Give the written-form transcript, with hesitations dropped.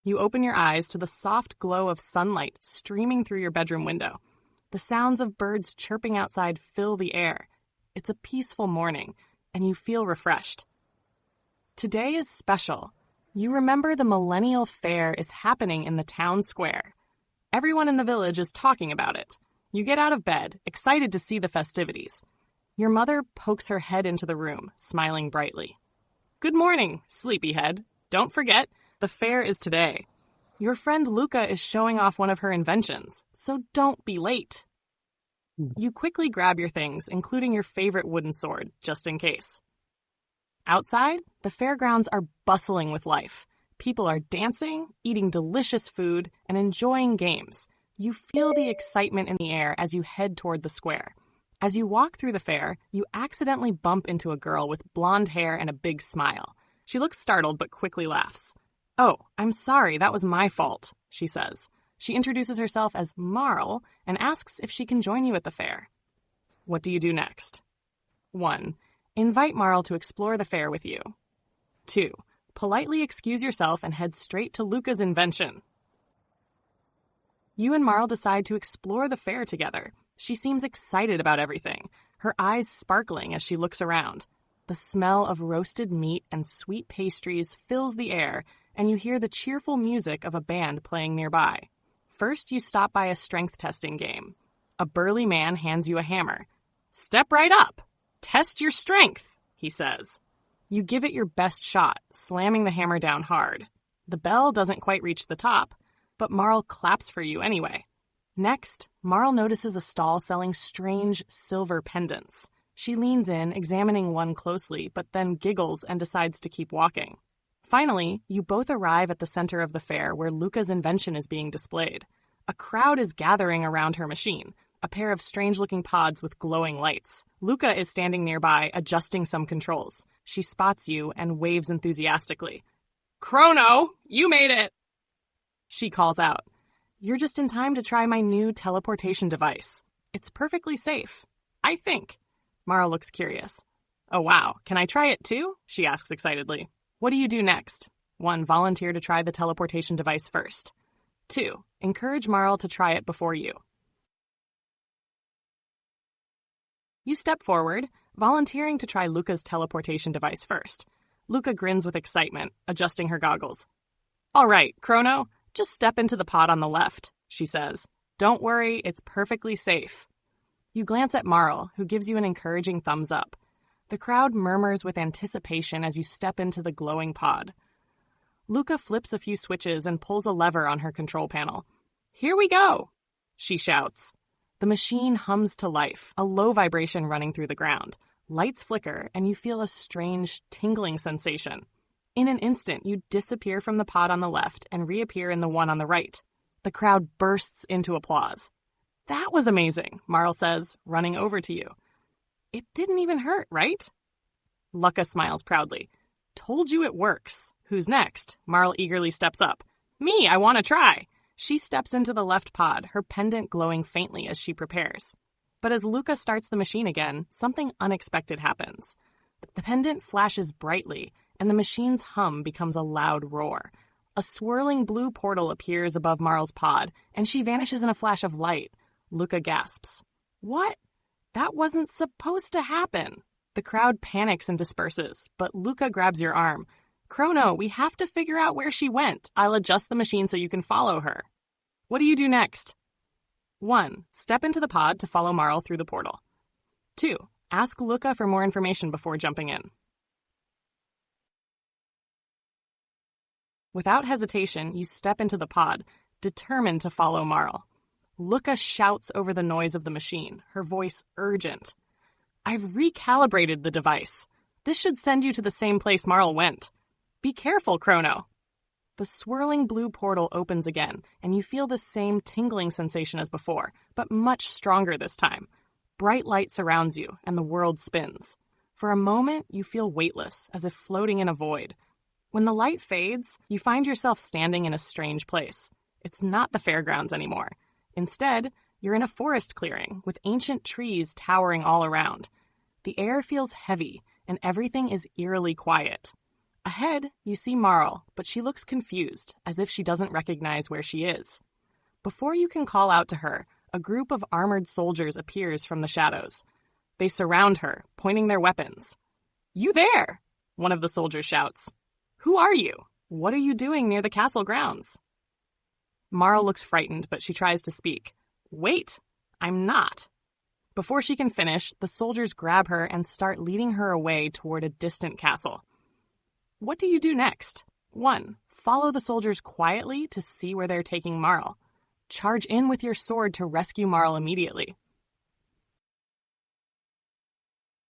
You open your eyes to the soft glow of sunlight streaming through your bedroom window. The sounds of birds chirping outside fill the air. It's a peaceful morning, and you feel refreshed. Today is special. You remember the Millennial Fair is happening in the town square. Everyone in the village is talking about it. You get out of bed, excited to see the festivities. Your mother pokes her head into the room, smiling brightly. Good morning, sleepyhead. Don't forget, the fair is today. Your friend Luca is showing off one of her inventions, so don't be late. You quickly grab your things, including your favorite wooden sword, just in case. Outside, the fairgrounds are bustling with life. People are dancing, eating delicious food, and enjoying games. You feel the excitement in the air as you head toward the square. As you walk through the fair, you accidentally bump into a girl with blonde hair and a big smile. She looks startled but quickly laughs. Oh, I'm sorry, that was my fault, she says. She introduces herself as Marl and asks if she can join you at the fair. What do you do next? 1. Invite Marl to explore the fair with you. 2. Politely excuse yourself and head straight to Luca's invention. You and Marl decide to explore the fair together. She seems excited about everything, her eyes sparkling as she looks around. The smell of roasted meat and sweet pastries fills the air, and you hear the cheerful music of a band playing nearby. First, you stop by a strength testing game. A burly man hands you a hammer. Step right up. Test your strength, he says. You give it your best shot, slamming the hammer down hard. The bell doesn't quite reach the top, but Marl claps for you anyway. Next, Marl notices a stall selling strange silver pendants. She leans in, examining one closely, but then giggles and decides to keep walking. Finally, you both arrive at the center of the fair where Luca's invention is being displayed. A crowd is gathering around her machine, a pair of strange-looking pods with glowing lights. Luca is standing nearby, adjusting some controls. She spots you and waves enthusiastically. Chrono, you made it! She calls out. You're just in time to try my new teleportation device. It's perfectly safe. I think. Marl looks curious. Oh wow, can I try it too? She asks excitedly. What do you do next? 1. Volunteer to try the teleportation device first. 2. Encourage Marl to try it before you. You step forward, volunteering to try Luca's teleportation device first. Luca grins with excitement, adjusting her goggles. All right, Chrono, just step into the pod on the left, she says. Don't worry, it's perfectly safe. You glance at Marl, who gives you an encouraging thumbs up. The crowd murmurs with anticipation as you step into the glowing pod. Luca flips a few switches and pulls a lever on her control panel. Here we go, she shouts. The machine hums to life, a low vibration running through the ground. Lights flicker, and you feel a strange, tingling sensation. In an instant, you disappear from the pod on the left and reappear in the one on the right. The crowd bursts into applause. That was amazing, Marl says, running over to you. It didn't even hurt, right? Lucca smiles proudly. Told you it works. Who's next? Marl eagerly steps up. Me, I want to try. She steps into the left pod, her pendant glowing faintly as she prepares. But as Luca starts the machine again, something unexpected happens. The pendant flashes brightly, and the machine's hum becomes a loud roar. A swirling blue portal appears above Marl's pod, and she vanishes in a flash of light. Luca gasps. What? That wasn't supposed to happen. The crowd panics and disperses, but Luca grabs your arm. Chrono, we have to figure out where she went. I'll adjust the machine so you can follow her. What do you do next? 1. Step into the pod to follow Marl through the portal. 2. Ask Luca for more information before jumping in. Without hesitation, you step into the pod, determined to follow Marl. Luca shouts over the noise of the machine, her voice urgent. I've recalibrated the device. This should send you to the same place Marl went. Be careful, Chrono. The swirling blue portal opens again, and you feel the same tingling sensation as before, but much stronger this time. Bright light surrounds you, and the world spins. For a moment, you feel weightless, as if floating in a void. When the light fades, you find yourself standing in a strange place. It's not the fairgrounds anymore. Instead, you're in a forest clearing, with ancient trees towering all around. The air feels heavy, and everything is eerily quiet. Ahead, you see Marl, but she looks confused, as if she doesn't recognize where she is. Before you can call out to her, a group of armored soldiers appears from the shadows. They surround her, pointing their weapons. "You there!" one of the soldiers shouts. "Who are you? What are you doing near the castle grounds?" Marl looks frightened, but she tries to speak. "Wait, I'm not." Before she can finish, the soldiers grab her and start leading her away toward a distant castle. What do you do next? 1. Follow the soldiers quietly to see where they're taking Marl. Charge in with your sword to rescue Marl immediately.